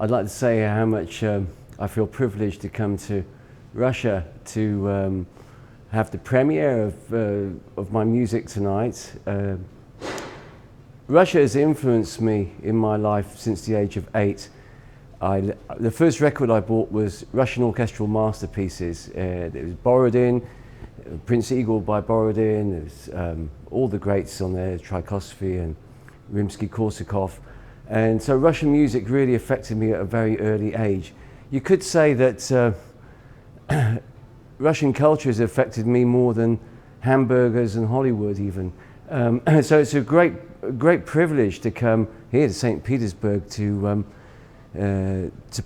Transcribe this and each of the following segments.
I'd like to say how much I feel privileged to come to Russia to have the premiere of my music tonight. Russia has influenced me in my life since the age of 8. The first record I bought was Russian orchestral masterpieces. It was Borodin, Prince Igor by Borodin. There's all the greats on there, Tchaikovsky and Rimsky-Korsakov. And so Russian music really affected me at a very early age. You could say that Russian culture has affected me more than hamburgers and Hollywood even. So it's a great privilege to come here to St. Petersburg to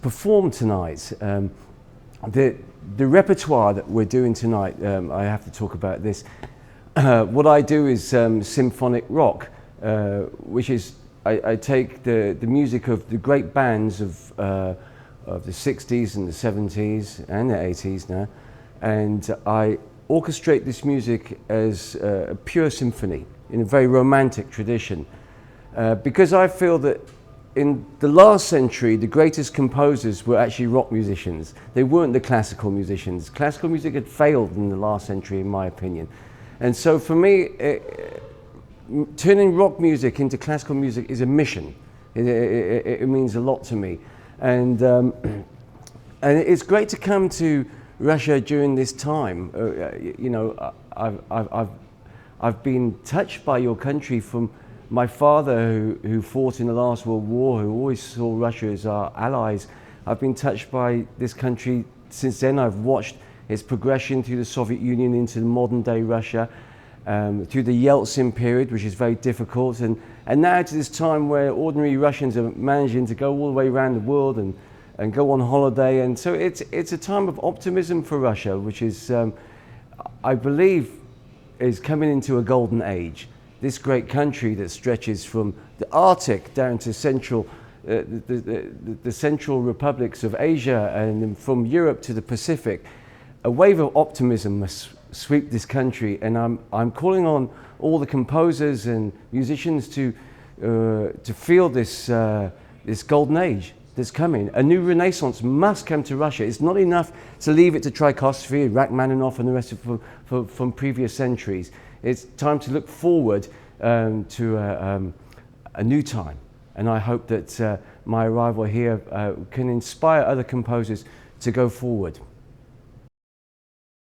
perform tonight. The repertoire that we're doing tonight, I have to talk about this. What I do is symphonic rock, which is I take the music of the great bands of the 60s and the 70s and the 80s now, and I orchestrate this music as a pure symphony in a very romantic tradition, because I feel that in the last century the greatest composers were actually rock musicians. They weren't the classical musicians. Classical music had failed in the last century, in my opinion. And so for me, turning rock music into classical music is a mission. It means a lot to me. And it's great to come to Russia during this time. You know, I've been touched by your country from my father who fought in the last World War, who always saw Russia as our allies. I've been touched by this country since then. I've watched its progression through the Soviet Union into the modern day Russia, through the Yeltsin period, which is very difficult, and now to this time where ordinary Russians are managing to go all the way around the world and go on holiday. And so it's a time of optimism for Russia, which is, I believe, is coming into a golden age. This great country that stretches from the Arctic down to the central republics of Asia, and then from Europe to the Pacific. A wave of optimism must sweep this country, and I'm calling on all the composers and musicians to feel this golden age that's coming. A new renaissance must come to Russia. It's not enough to leave it to Tchaikovsky, Rachmaninoff and the rest of from previous centuries. It's time to look forward to a new time, and I hope that my arrival here can inspire other composers to go forward.